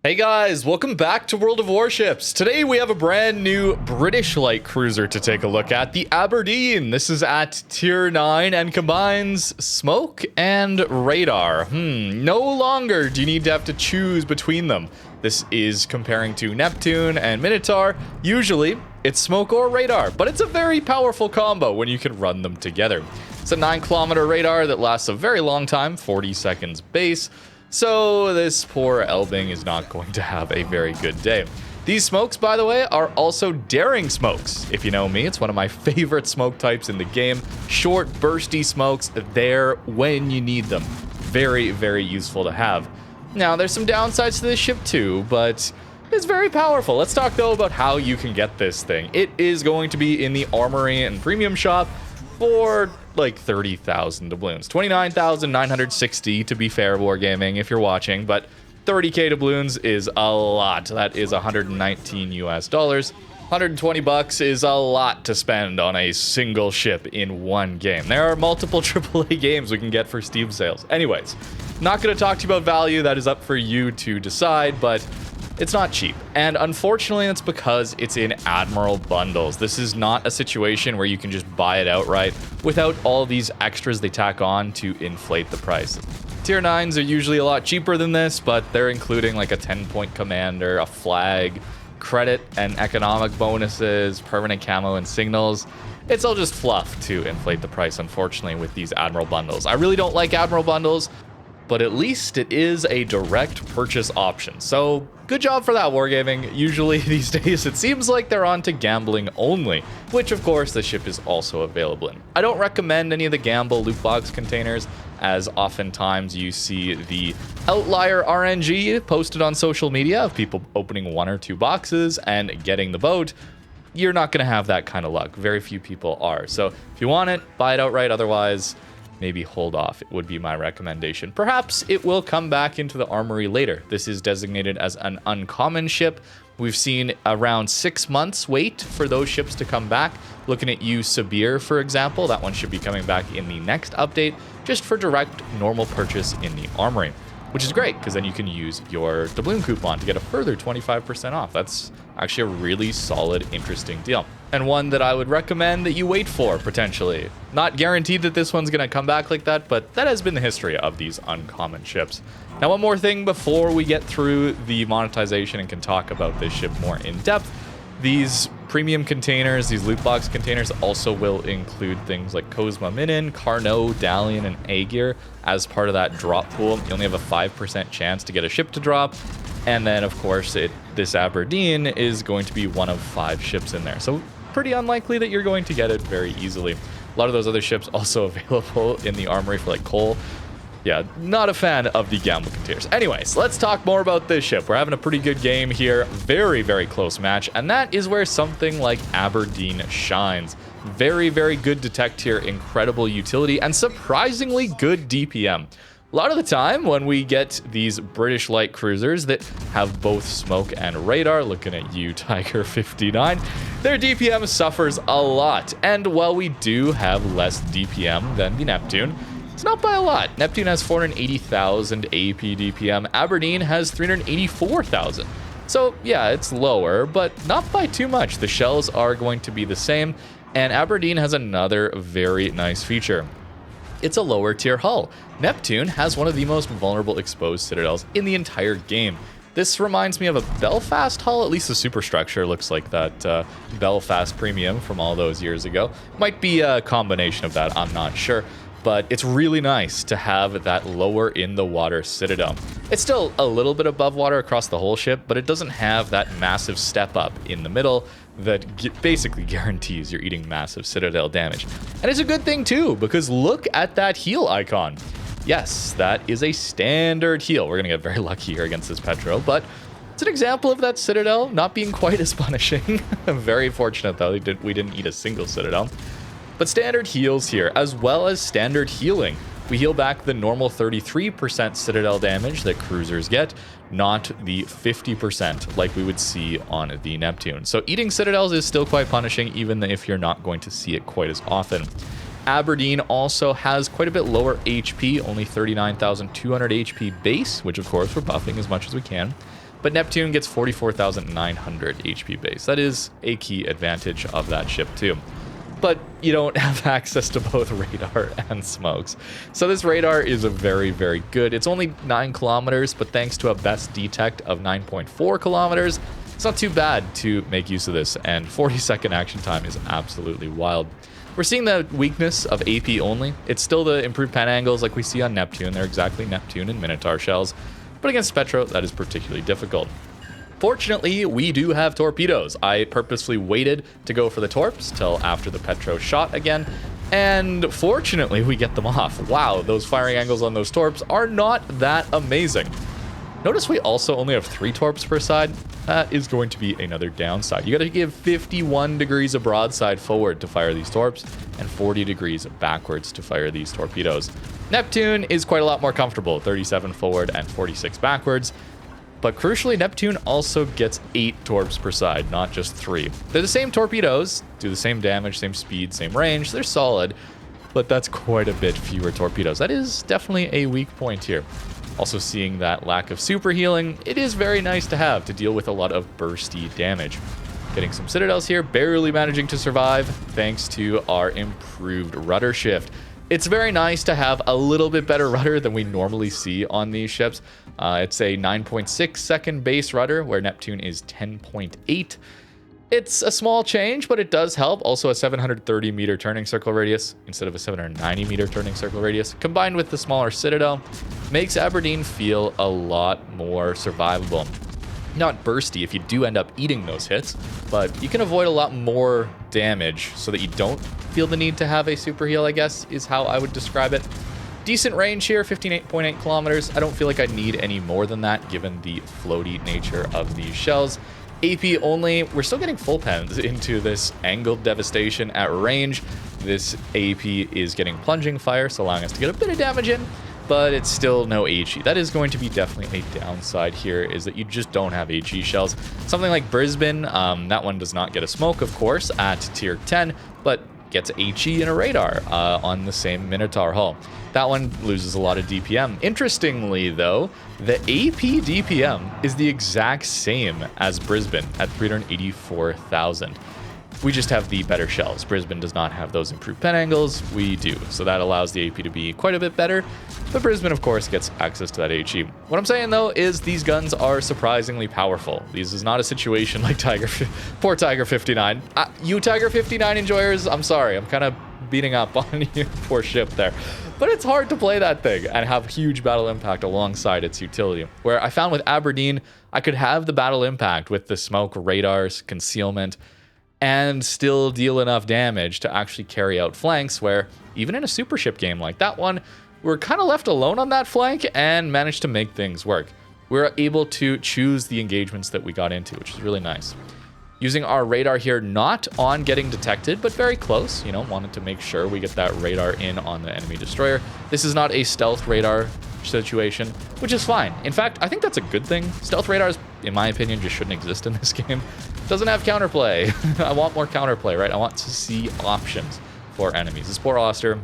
Hey guys, welcome back to World of Warships. Today we have a brand new British light cruiser to take a look at, the Aberdeen. This is at tier 9 and combines smoke and radar. No longer do you need to have to choose between them. This is comparing to Neptune and Minotaur. Usually it's smoke or radar, but it's a very powerful combo when you can run them together. It's a 9-kilometer radar that lasts a very long time, 40 seconds base. So this poor Elbing is not going to have a very good day. These smokes, by the way, are also daring smokes. If you know me, it's one of my favorite smoke types in the game. Short, bursty smokes, there when you need them. Very, very useful to have. Now, there's some downsides to this ship too, but it's very powerful. Let's talk though about how you can get this thing. It is going to be in the Armory and Premium shop for like 30,000 doubloons. 29,960 to be fair, Wargaming, if you're watching, but 30k doubloons is a lot. That is 119 US dollars. 120 bucks is a lot to spend on a single ship in one game. There are multiple AAA games we can get for Steam sales. Anyways, not going to talk to you about value. That is up for you to decide, but it's not cheap, and unfortunately that's because it's in Admiral bundles. This is not a situation where you can just buy it outright without all these extras they tack on to inflate the price. Tier 9s are usually a lot cheaper than this, but they're including like a 10-point commander, a flag, credit and economic bonuses, permanent camo and signals. It's all just fluff to inflate the price, unfortunately, with these Admiral bundles. I really don't like Admiral bundles, but at least it is a direct purchase option. So good job for that, Wargaming. Usually these days it seems like they're on to gambling only, which of course the ship is also available in. I don't recommend any of the gamble loot box containers, as oftentimes you see the outlier RNG posted on social media of people opening 1 or 2 boxes and getting the boat. You're not going to have that kind of luck. Very few people are. So if you want it, buy it outright. Otherwise, maybe hold off. It would be my recommendation. Perhaps it will come back into the Armory later. This is designated as an uncommon ship. We've seen around 6 months wait for those ships to come back. Looking at you, Sabir, for example, that one should be coming back in the next update, just for direct normal purchase in the Armory, which is great because then you can use your doubloon coupon to get a further 25% off. That's actually a really solid, interesting deal, and one that I would recommend that you wait for, potentially. Not guaranteed that this one's going to come back like that, but that has been the history of these uncommon ships. Now, one more thing before we get through the monetization and can talk about this ship more in depth. These premium containers, these loot box containers, also will include things like Cosma Minin, Carnot, Dalian, and Aegir as part of that drop pool. You only have a 5% chance to get a ship to drop. And then, of course, this Aberdeen is going to be one of 5 ships in there. So pretty unlikely that you're going to get it very easily. A lot of those other ships also available in the Armory for like coal. Yeah, not a fan of the gamble containers. Anyways, let's talk more about this ship. We're having a pretty good game here. Very, very close match. And that is where something like Aberdeen shines. Very, very good detect here. Incredible utility and surprisingly good DPM. A lot of the time when we get these British light cruisers that have both smoke and radar, looking at you, Tiger 59, their DPM suffers a lot. And while we do have less DPM than the Neptune, it's not by a lot. Neptune has 480,000 AP DPM. Aberdeen has 384,000. So yeah, it's lower, but not by too much. The shells are going to be the same, and Aberdeen has another very nice feature. It's a lower tier hull. Neptune has one of the most vulnerable exposed citadels in the entire game. This reminds me of a Belfast hull. At least the superstructure looks like that Belfast Premium from all those years ago. Might be a combination of that, I'm not sure. But it's really nice to have that lower in the water citadel. It's still a little bit above water across the whole ship, but it doesn't have that massive step up in the middle that basically guarantees you're eating massive citadel damage. And it's a good thing too, because look at that heal icon. Yes, that is a standard heal. We're gonna get very lucky here against this Petro, but it's an example of that citadel not being quite as punishing. Very fortunate though, we didn't eat a single citadel. But standard heals here, as well as standard healing. We heal back the normal 33% citadel damage that cruisers get, not the 50% like we would see on the Neptune. So eating citadels is still quite punishing, even if you're not going to see it quite as often. Aberdeen also has quite a bit lower HP, only 39,200 HP base, which of course we're buffing as much as we can. but Neptune gets 44,900 HP base. That is a key advantage of that ship too. But you don't have access to both radar and smokes. So this radar is a very, very good. It's only 9 kilometers, but thanks to a best detect of 9.4 kilometers, it's not too bad to make use of this. And 40-second action time is absolutely wild. We're seeing the weakness of AP only. It's still the improved pen angles like we see on Neptune. They're exactly Neptune and Minotaur shells. But against Petro, that is particularly difficult. Fortunately, we do have torpedoes. I purposely waited to go for the torps till after the Petro shot again, and fortunately we get them off. Wow, those firing angles on those torps are not that amazing. Notice we also only have 3 torps per side. That is going to be another downside. You got to give 51 degrees of broadside forward to fire these torps and 40 degrees backwards to fire these torpedoes. Neptune is quite a lot more comfortable, 37 forward and 46 backwards. But crucially, Neptune also gets 8 torps per side, not just 3. They're the same torpedoes, do the same damage, same speed, same range. They're solid, but that's quite a bit fewer torpedoes. That is definitely a weak point here. Also seeing that lack of super healing, it is very nice to have to deal with a lot of bursty damage. Getting some citadels here, barely managing to survive thanks to our improved rudder shift. It's very nice to have a little bit better rudder than we normally see on these ships. It's a 9.6 second base rudder, where Neptune is 10.8. It's a small change, but it does help. Also a 730 meter turning circle radius instead of a 790 meter turning circle radius, combined with the smaller citadel, makes Aberdeen feel a lot more survivable. Not bursty if you do end up eating those hits, but you can avoid a lot more damage so that you don't feel the need to have a super heal, I guess, is how I would describe it. Decent range here, 15.8 kilometers. I don't feel like I need any more than that given the floaty nature of these shells. AP only, we're still getting full pens into this angled devastation at range. This AP is getting plunging fire, so allowing us to get a bit of damage in, but it's still no HE. That is going to be definitely a downside here, is that you just don't have HE shells. Something like Brisbane, that one does not get a smoke, of course, at tier 10, but gets HE and a radar on the same Minotaur hull. That one loses a lot of DPM. Interestingly, though, the AP DPM is the exact same as Brisbane at 384,000. We just have the better shells. Brisbane does not have those improved pen angles. We do. So that allows the AP to be quite a bit better. But Brisbane, of course, gets access to that HE. What I'm saying, though, is these guns are surprisingly powerful. This is not a situation like poor Tiger 59. You Tiger 59 enjoyers, I'm sorry. I'm kind of beating up on you, poor ship there. But it's hard to play that thing and have huge battle impact alongside its utility. Where I found with Aberdeen, I could have the battle impact with the smoke, radars, concealment, and still deal enough damage to actually carry out flanks, where even in a super ship game like that one, we're kind of left alone on that flank and managed to make things work. We're able to choose the engagements that we got into, which is really nice. Using our radar here, not on getting detected, but very close. You know, wanted to make sure we get that radar in on the enemy destroyer. This is not a stealth radar situation, which is fine. In fact, I think that's a good thing. Stealth radars, in my opinion, just shouldn't exist in this game. Doesn't have counterplay. I want more counterplay, right? I want to see options for enemies. This poor Oster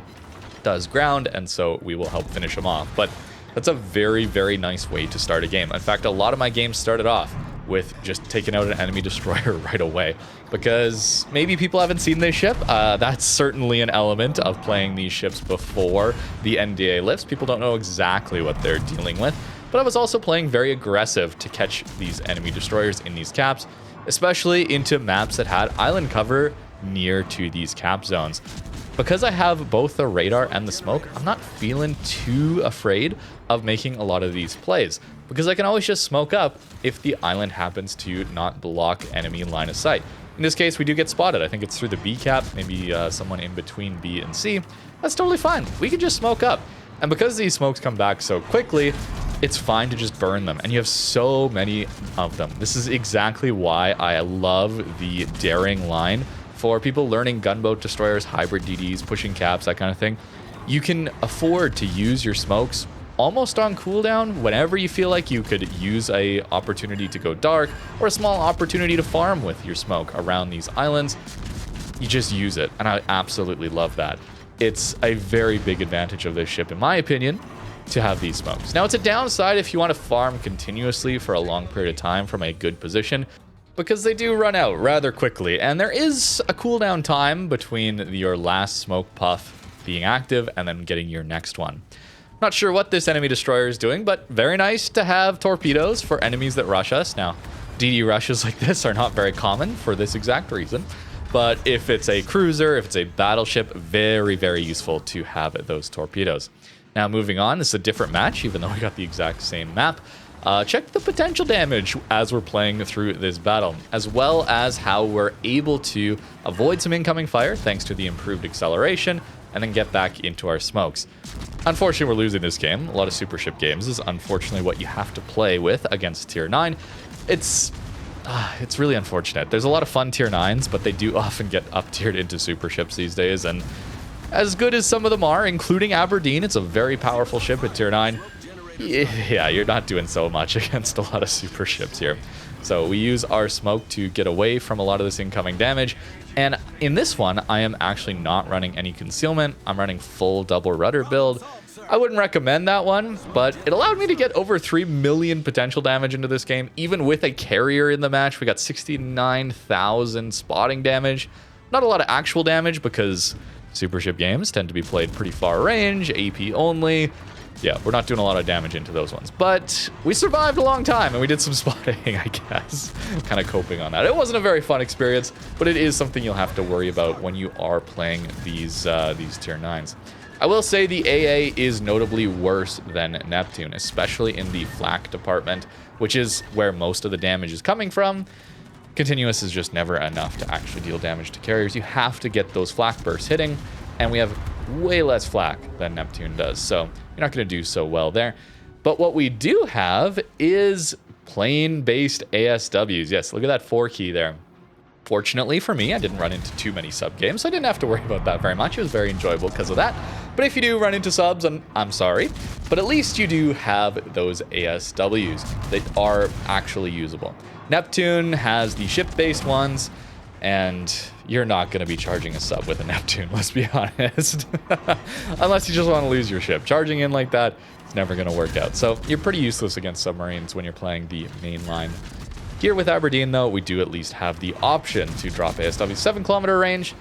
does ground, and so we will help finish him off. But that's a very, very nice way to start a game. In fact, a lot of my games started off with just taking out an enemy destroyer right away, because maybe people haven't seen this ship. That's certainly an element of playing these ships before the NDA lifts. People don't know exactly what they're dealing with, but I was also playing very aggressive to catch these enemy destroyers in these caps, especially into maps that had island cover near to these cap zones. Because I have both the radar and the smoke, I'm not feeling too afraid of making a lot of these plays, because I can always just smoke up if the island happens to not block enemy line of sight. In this case, we do get spotted. I think it's through the B cap, maybe someone in between B and C. That's totally fine. We can just smoke up. And because these smokes come back so quickly, it's fine to just burn them. And you have so many of them. This is exactly why I love the daring line for people learning gunboat destroyers, hybrid DDs, pushing caps, that kind of thing. You can afford to use your smokes almost on cooldown whenever you feel like you could use a opportunity to go dark or a small opportunity to farm with your smoke around these islands. You just use it, and I absolutely love that. It's a very big advantage of this ship, in my opinion, to have these smokes. Now, it's a downside if you want to farm continuously for a long period of time from a good position, because they do run out rather quickly, and there is a cooldown time between your last smoke puff being active and then getting your next one. Not sure what this enemy destroyer is doing, but very nice to have torpedoes for enemies that rush us. Now, DD rushes like this are not very common for this exact reason, but if it's a cruiser, if it's a battleship, very, very useful to have those torpedoes. Now, moving on, this is a different match, even though we got the exact same map. Check the potential damage as we're playing through this battle, as well as how we're able to avoid some incoming fire thanks to the improved acceleration, and then get back into our smokes. Unfortunately, we're losing this game. A lot of super ship games is unfortunately what you have to play with against tier 9. It's really unfortunate. There's a lot of fun tier 9s, but they do often get up-tiered into super ships these days, and as good as some of them are, including Aberdeen, it's a very powerful ship at tier 9. Yeah, you're not doing so much against a lot of super ships here. So we use our smoke to get away from a lot of this incoming damage. And in this one, I am actually not running any concealment. I'm running full double rudder build. I wouldn't recommend that one, but it allowed me to get over 3 million potential damage into this game. Even with a carrier in the match, we got 69,000 spotting damage. Not a lot of actual damage because super ship games tend to be played pretty far range, AP only. Yeah, we're not doing a lot of damage into those ones, but we survived a long time and we did some spotting, I guess. Kind of coping on that. It wasn't a very fun experience, but it is something you'll have to worry about when you are playing these tier 9s. I will say the AA is notably worse than Neptune, especially in the flak department, which is where most of the damage is coming from. Continuous is just never enough to actually deal damage to carriers. You have to get those flak bursts hitting, and we have way less flak than Neptune does, so you're not going to do so well there. But what we do have is plane-based ASWs. Yes, look at that 4 key there. Fortunately for me, I didn't run into too many sub games, so I didn't have to worry about that very much. It was very enjoyable because of that. But if you do run into subs, I'm sorry, but at least you do have those ASWs that are actually usable. Neptune has the ship-based ones, and you're not going to be charging a sub with a Neptune, let's be honest. Unless you just want to lose your ship. Charging in like that, it's never going to work out. So you're pretty useless against submarines when you're playing the main line. Here with Aberdeen, though, we do at least have the option to drop ASW. 7-kilometer range,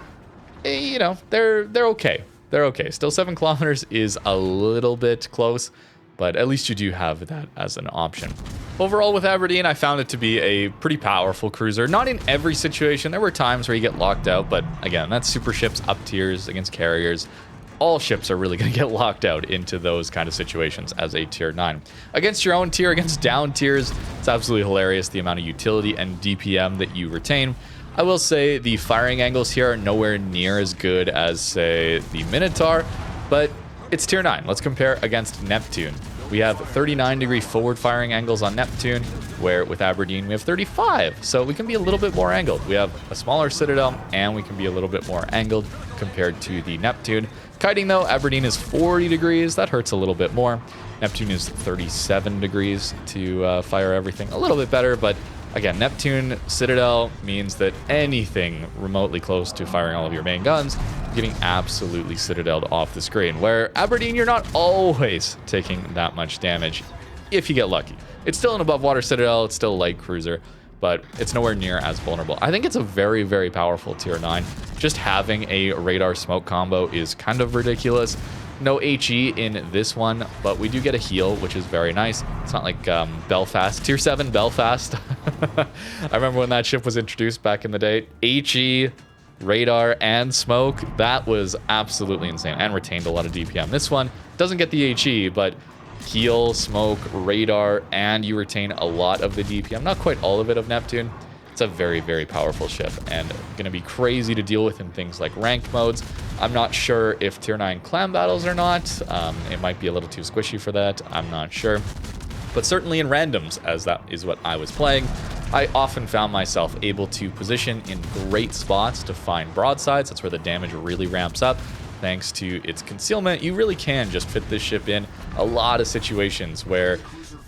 you know, they're okay. They're okay. Still, 7 kilometers is a little bit close, but at least you do have that as an option. Overall, with Aberdeen, I found it to be a pretty powerful cruiser. Not in every situation. There were times where you get locked out, but again, that's super ships up tiers against carriers. All ships are really going to get locked out into those kind of situations as a tier 9. Against your own tier, against down tiers, it's absolutely hilarious the amount of utility and DPM that you retain. I will say the firing angles here are nowhere near as good as, say, the Minotaur, but it's tier 9. Let's compare against Neptune. We have 39-degree forward firing angles on Neptune, where with Aberdeen we have 35. So we can be a little bit more angled. We have a smaller citadel, and we can be a little bit more angled compared to the Neptune. Kiting, though, Aberdeen is 40 degrees. That hurts a little bit more. Neptune is 37 degrees to fire everything. A little bit better, but again, Neptune Citadel means that anything remotely close to firing all of your main guns, you're getting absolutely citadeled off the screen. Where Aberdeen, you're not always taking that much damage if you get lucky. It's still an above water Citadel, it's still a light cruiser, but it's nowhere near as vulnerable. I think it's a very, very powerful tier 9. Just having a radar smoke combo is kind of ridiculous. No HE in this one, but we do get a heal, which is very nice. It's not like Belfast, tier 7 Belfast. I remember when that ship was introduced back in the day. HE, radar, and smoke, that was absolutely insane, and retained a lot of DPM. This one doesn't get the HE, but heal, smoke, radar, and you retain a lot of the DPM. Not quite all of it of Neptune. It's a very, very powerful ship and going to be crazy to deal with in things like ranked modes. I'm not sure if tier 9 clan battles or not. It might be a little too squishy for that. I'm not sure. But certainly in randoms, as that is what I was playing, I often found myself able to position in great spots to find broadsides. That's where the damage really ramps up. Thanks to its concealment, you really can just fit this ship in a lot of situations where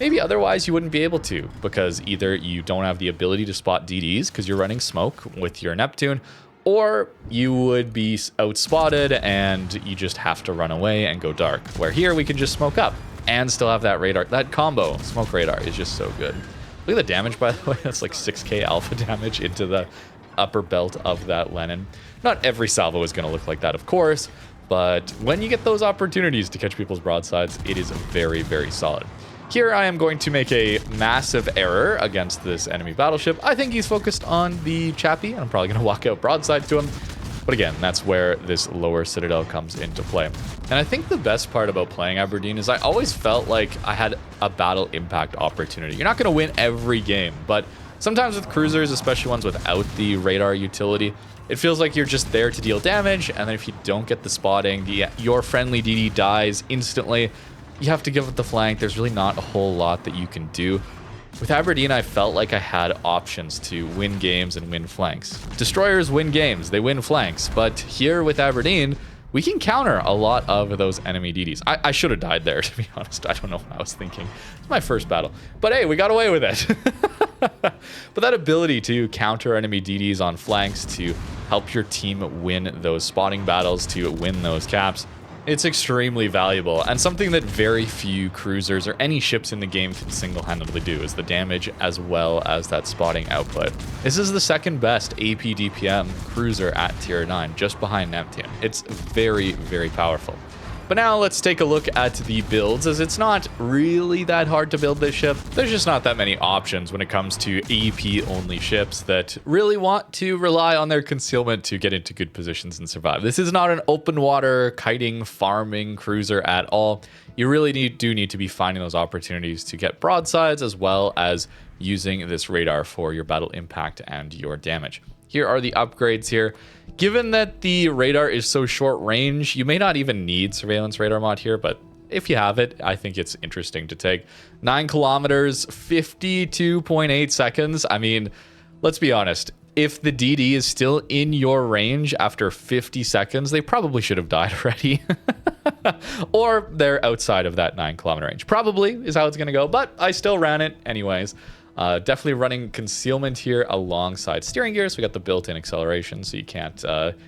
maybe otherwise you wouldn't be able to, because either you don't have the ability to spot DDs because you're running smoke with your Neptune, or you would be outspotted and you just have to run away and go dark. Where here we can just smoke up and still have that radar. That combo, smoke radar, is just so good. Look at the damage, by the way. That's like 6k alpha damage into the upper belt of that Lenin. Not every salvo is going to look like that, of course, but when you get those opportunities to catch people's broadsides, it is very, very solid. Here I am going to make a massive error against this enemy battleship. I think he's focused on the Chappie, and I'm probably going to walk out broadside to him. But again, that's where this lower citadel comes into play. And I think the best part about playing Aberdeen is I always felt like I had a battle impact opportunity. You're not going to win every game, but sometimes with cruisers, especially ones without the radar utility, it feels like you're just there to deal damage, and then if you don't get the spotting, your friendly DD dies instantly. You have to give it the flank. There's really not a whole lot that you can do. With Aberdeen, I felt like I had options to win games and win flanks. Destroyers win games, they win flanks, but here with Aberdeen, we can counter a lot of those enemy DDs. I should have died there, to be honest. I don't know what I was thinking. It's my first battle. But hey, we got away with it. But that ability to counter enemy DDs on flanks, to help your team win those spotting battles, to win those caps, it's extremely valuable, and something that very few cruisers or any ships in the game can single-handedly do is the damage as well as that spotting output. This is the second best AP DPM cruiser at tier 9, just behind Neptune. It's very, very powerful. But now let's take a look at the builds, as it's not really that hard to build this ship. There's just not that many options when it comes to AP-only ships that really want to rely on their concealment to get into good positions and survive. This is not an open water, kiting, farming cruiser at all. You really do need to be finding those opportunities to get broadsides, as well as using this radar for your battle impact and your damage. Here are the upgrades here. Given that the radar is so short range, you may not even need surveillance radar mod here, but if you have it, I think it's interesting to take. 9 kilometers, 52.8 seconds. I mean, let's be honest. If the DD is still in your range after 50 seconds, they probably should have died already. Or they're outside of that 9 kilometer range. Probably is how it's going to go, but I still ran it anyways. Definitely running concealment here alongside steering gear, so we got the built-in acceleration, so you can't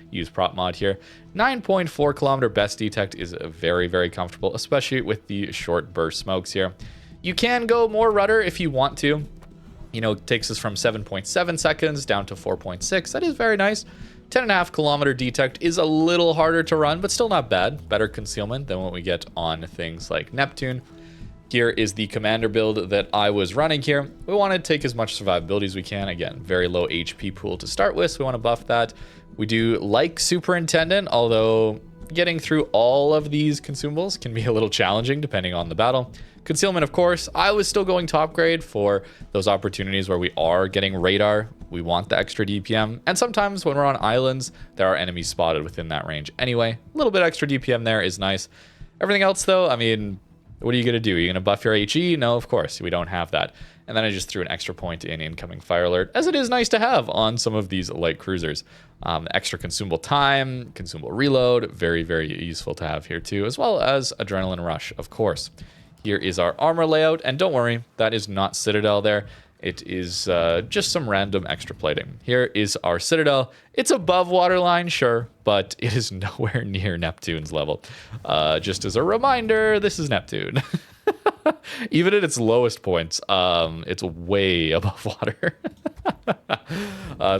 use prop mod here. 9.4 kilometer best detect is very, very comfortable, especially with the short burst smokes here. You can go more rudder if you want to. You know, it takes us from 7.7 seconds down to 4.6. That is very nice. 10.5 kilometer detect is a little harder to run, but still not bad. Better concealment than what we get on things like Neptune. Here is the commander build that I was running here. We want to take as much survivability as we can. Again, very low HP pool to start with, so we want to buff that. We do like Superintendent, although getting through all of these consumables can be a little challenging depending on the battle. Concealment, of course, I was still going top grade for those opportunities where we are getting radar. We want the extra DPM, and sometimes when we're on islands, there are enemies spotted within that range. Anyway, a little bit extra DPM there is nice. Everything else, though, I mean, what are you going to do? Are you going to buff your HE? No, of course, we don't have that. And then I just threw an extra point in incoming fire alert, as it is nice to have on some of these light cruisers. Extra consumable time, consumable reload, very, very useful to have here too, as well as adrenaline rush, of course. Here is our armor layout, and don't worry, that is not Citadel there. It is just some random extra plating. Here is our Citadel. It's above waterline, sure, but it is nowhere near Neptune's level. Just as a reminder, this is Neptune. Even at its lowest points, it's way above water.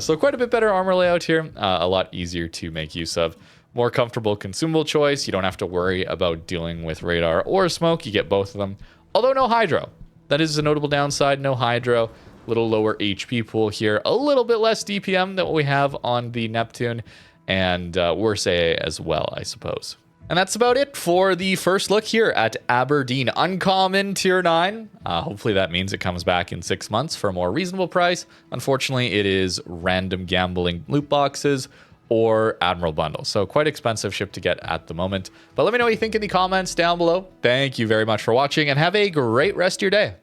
So quite a bit better armor layout here. A lot easier to make use of. More comfortable consumable choice. You don't have to worry about dealing with radar or smoke. You get both of them. Although no hydro. That is a notable downside. No hydro. A little lower HP pool here. A little bit less DPM than what we have on the Neptune. And worse AA as well, I suppose. And that's about it for the first look here at Aberdeen. Uncommon tier 9. Hopefully that means it comes back in 6 months for a more reasonable price. Unfortunately, it is random gambling loot boxes or Admiral bundle. So quite expensive ship to get at the moment. But let me know what you think in the comments down below. Thank you very much for watching, and have a great rest of your day.